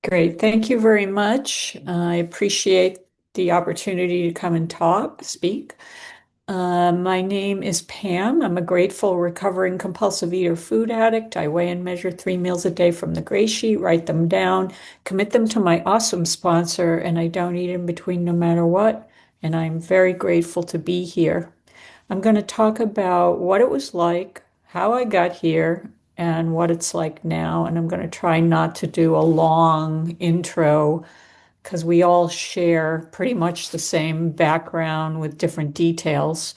Great. Thank you very much. I appreciate the opportunity to come and speak. My name is Pam. I'm a grateful, recovering compulsive eater food addict. I weigh and measure 3 meals a day from the gray sheet, write them down, commit them to my awesome sponsor, and I don't eat in between no matter what. And I'm very grateful to be here. I'm going to talk about what it was like, how I got here, and what it's like now. And I'm going to try not to do a long intro because we all share pretty much the same background with different details.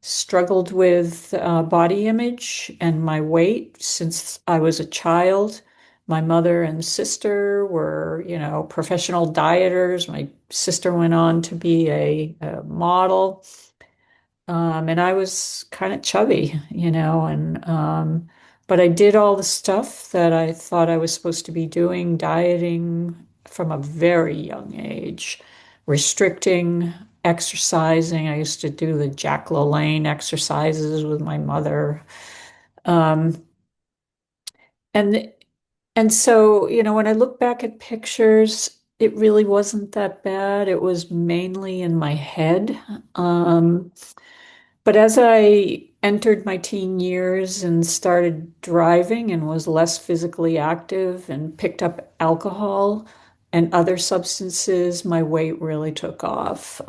Struggled with body image and my weight since I was a child. My mother and sister were, professional dieters. My sister went on to be a model. And I was kind of chubby, but I did all the stuff that I thought I was supposed to be doing, dieting from a very young age, restricting, exercising. I used to do the Jack LaLanne exercises with my mother. Um, and and so, when I look back at pictures, it really wasn't that bad. It was mainly in my head. Um, But as I entered my teen years and started driving and was less physically active and picked up alcohol and other substances, my weight really took off.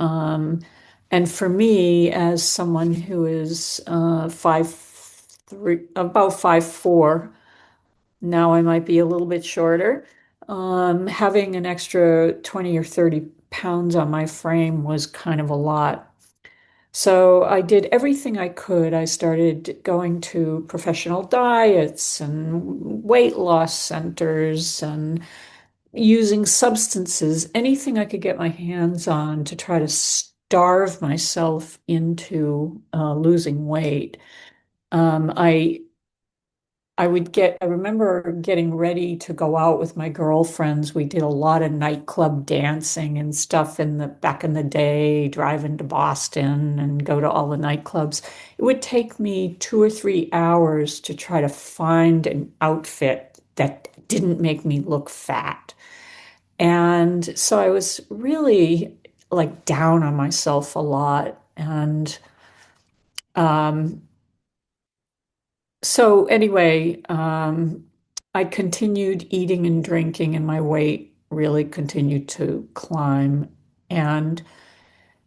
And for me, as someone who is 5'3", about 5'4", now I might be a little bit shorter, having an extra 20 or 30 pounds on my frame was kind of a lot. So I did everything I could. I started going to professional diets and weight loss centers and using substances, anything I could get my hands on to try to starve myself into losing weight. Um, I I remember getting ready to go out with my girlfriends. We did a lot of nightclub dancing and stuff back in the day, driving to Boston and go to all the nightclubs. It would take me 2 or 3 hours to try to find an outfit that didn't make me look fat. And so I was really like down on myself a lot. And um, So anyway, I continued eating and drinking, and my weight really continued to climb. And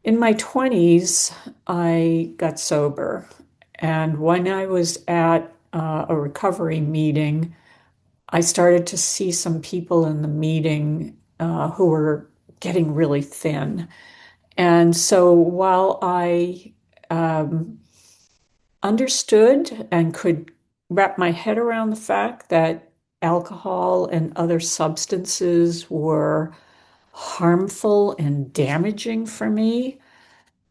in my 20s, I got sober. And when I was at a recovery meeting, I started to see some people in the meeting who were getting really thin. And so while I understood and could wrap my head around the fact that alcohol and other substances were harmful and damaging for me.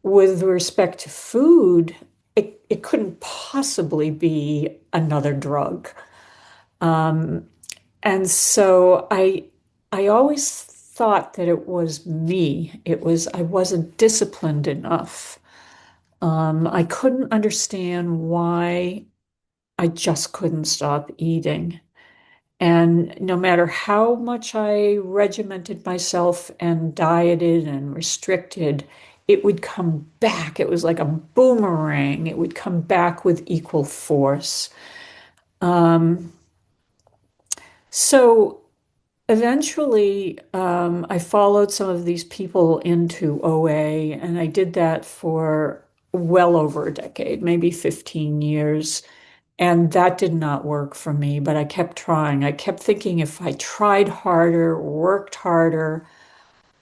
With respect to food, it couldn't possibly be another drug. Um, and so I always thought that it was me. I wasn't disciplined enough. I couldn't understand why I just couldn't stop eating. And no matter how much I regimented myself and dieted and restricted, it would come back. It was like a boomerang. It would come back with equal force. Um, so eventually, I followed some of these people into OA, and I did that for well over a decade, maybe 15 years. And that did not work for me, but I kept trying. I kept thinking if I tried harder, worked harder,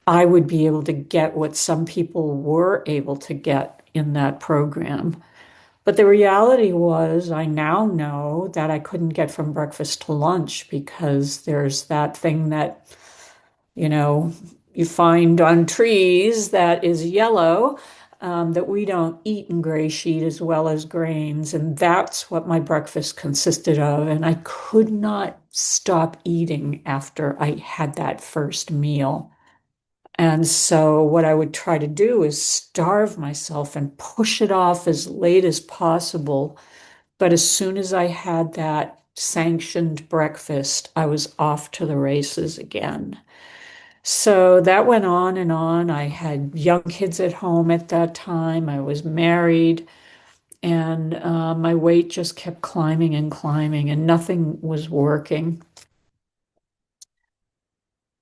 I would be able to get what some people were able to get in that program. But the reality was, I now know that I couldn't get from breakfast to lunch because there's that thing that, you know, you find on trees that is yellow, that we don't eat in gray sheet as well as grains. And that's what my breakfast consisted of. And I could not stop eating after I had that first meal. And so what I would try to do is starve myself and push it off as late as possible. But as soon as I had that sanctioned breakfast, I was off to the races again. So that went on and on. I had young kids at home at that time. I was married, and my weight just kept climbing and climbing, and nothing was working.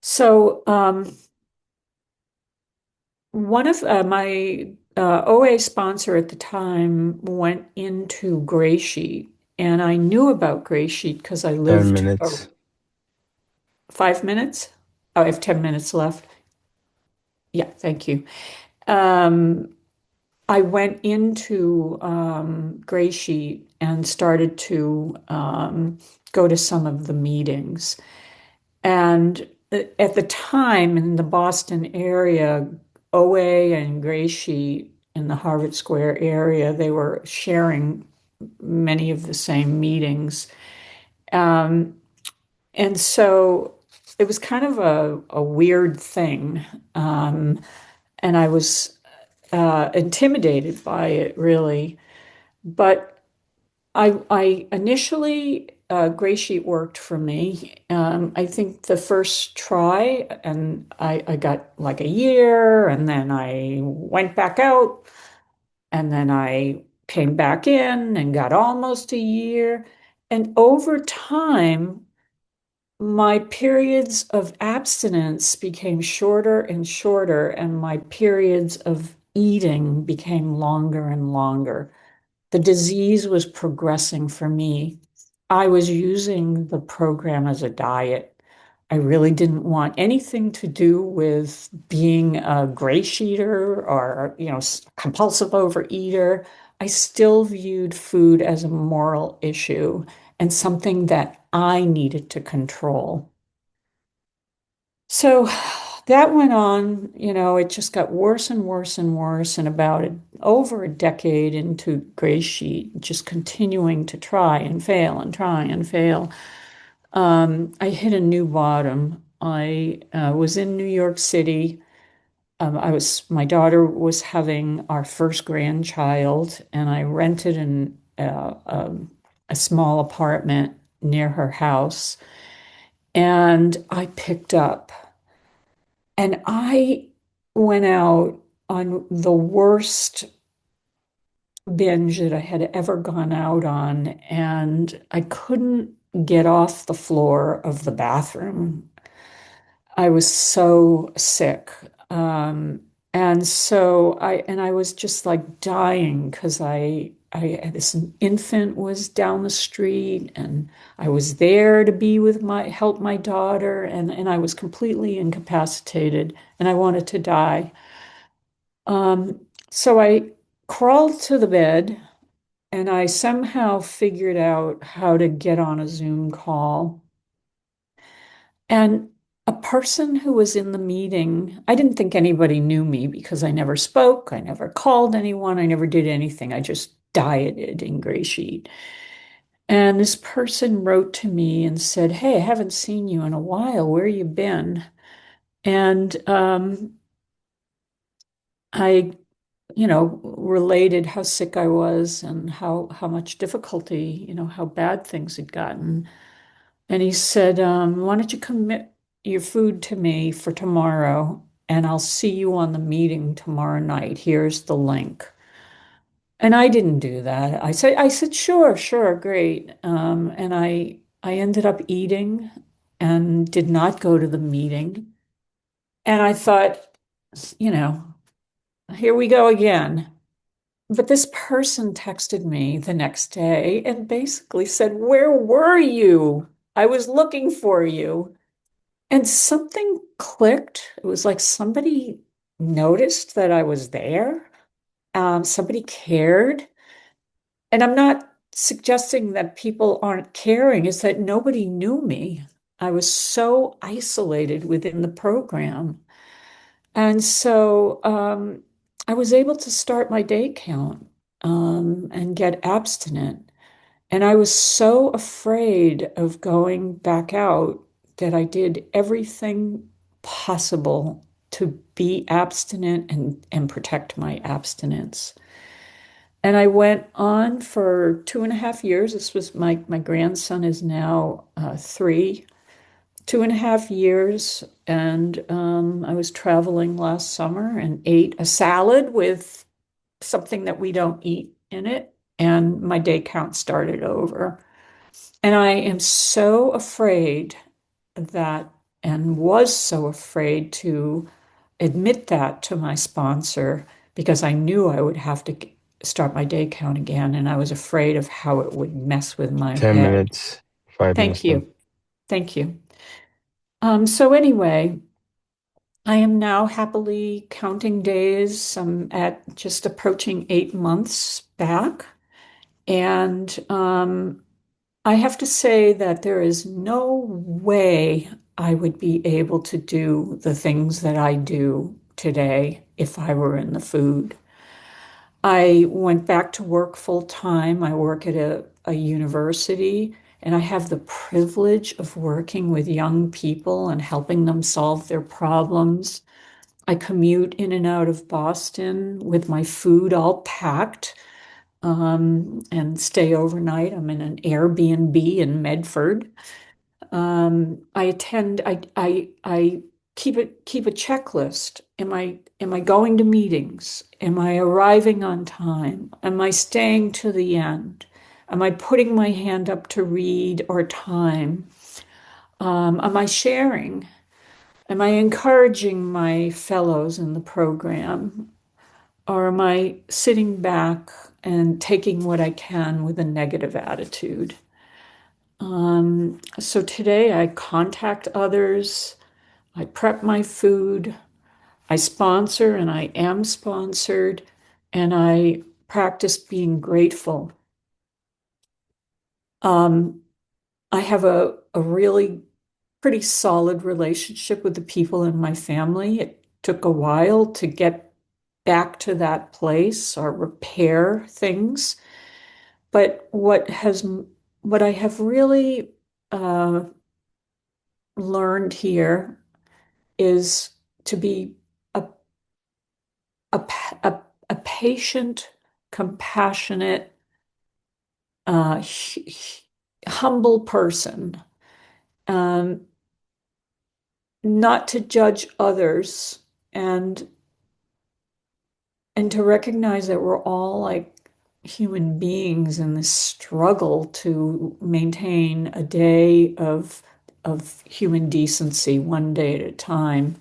So one of my OA sponsor at the time went into Gray Sheet, and I knew about Gray Sheet because I 10 lived minutes. 5 minutes. Oh, I have 10 minutes left. Yeah, thank you. Um, I went into Gray Sheet and started to go to some of the meetings. And at the time in the Boston area, OA and Gray Sheet in the Harvard Square area, they were sharing many of the same meetings. Um, and so it was kind of a weird thing. And I was intimidated by it, really. But I initially, Gray Sheet worked for me. I think the first try, and I got like a year, and then I went back out, and then I came back in and got almost a year. And over time, my periods of abstinence became shorter and shorter, and my periods of eating became longer and longer. The disease was progressing for me. I was using the program as a diet. I really didn't want anything to do with being a gray sheeter or, compulsive overeater. I still viewed food as a moral issue and something that I needed to control. So that went on, it just got worse and worse and worse. And over a decade into Gray Sheet, just continuing to try and fail and try and fail. I hit a new bottom. I was in New York City. My daughter was having our first grandchild, and I rented a small apartment near her house. And I picked up. And I went out on the worst binge that I had ever gone out on, and I couldn't get off the floor of the bathroom. I was so sick. And I was just like dying because this infant was down the street, and I was there to be with help my daughter, and I was completely incapacitated, and I wanted to die. So I crawled to the bed, and I somehow figured out how to get on a Zoom call. And a person who was in the meeting, I didn't think anybody knew me because I never spoke, I never called anyone, I never did anything. I just dieted in Gray Sheet. And this person wrote to me and said, "Hey, I haven't seen you in a while. Where you been?" And I, related how sick I was and how much difficulty, how bad things had gotten. And he said, "Why don't you commit your food to me for tomorrow, and I'll see you on the meeting tomorrow night. Here's the link." And I didn't do that. I said, "Sure, sure, great." And I ended up eating and did not go to the meeting. And I thought, you know, here we go again. But this person texted me the next day and basically said, "Where were you? I was looking for you." And something clicked. It was like somebody noticed that I was there. Somebody cared. And I'm not suggesting that people aren't caring, it's that nobody knew me. I was so isolated within the program. And so I was able to start my day count and get abstinent. And I was so afraid of going back out that I did everything possible to be abstinent and protect my abstinence. And I went on for 2.5 years. This was my grandson is now 3, 2.5 years. And I was traveling last summer and ate a salad with something that we don't eat in it. And my day count started over. And I am so afraid that, and was so afraid to admit that to my sponsor because I knew I would have to start my day count again. And I was afraid of how it would mess with my 10 head. minutes, 5 minutes Thank then. you. Thank you. So anyway, I am now happily counting days. I'm at just approaching 8 months back. And I have to say that there is no way I would be able to do the things that I do today if I were in the food. I went back to work full time. I work at a university, and I have the privilege of working with young people and helping them solve their problems. I commute in and out of Boston with my food all packed, and stay overnight. I'm in an Airbnb in Medford. I attend, I keep a checklist. Am I going to meetings? Am I arriving on time? Am I staying to the end? Am I putting my hand up to read or time? Am I sharing? Am I encouraging my fellows in the program? Or am I sitting back and taking what I can with a negative attitude? So today I contact others, I prep my food, I sponsor and I am sponsored, and I practice being grateful. Um, I have a really pretty solid relationship with the people in my family. It took a while to get back to that place or repair things. But what I have really uh, learned here is to be a, a, a, a patient, compassionate, uh, humble person, um, not to judge others, and and to recognize that we're all like human beings in this struggle to maintain a day of human decency one day at a time.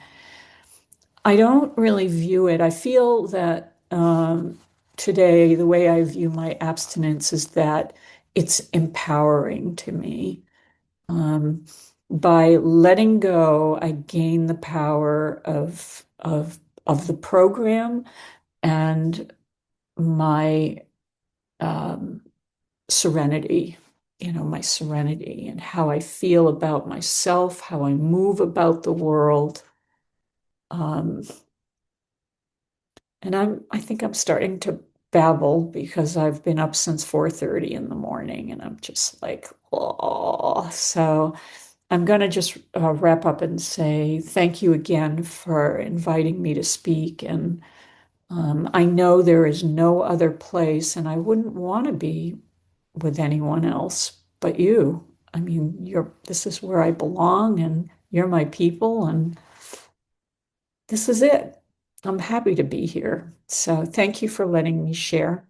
I don't really view it. I feel that today, the way I view my abstinence is that it's empowering to me. Um, by letting go, I gain the power of the program and my um, serenity, my serenity and how I feel about myself, how I move about the world. Um, and I think I'm starting to babble because I've been up since 4:30 in the morning and I'm just like, oh, so I'm going to just wrap up and say thank you again for inviting me to speak. And I know there is no other place, and I wouldn't want to be with anyone else but you. I mean, this is where I belong, and you're my people, and this is it. I'm happy to be here. So thank you for letting me share.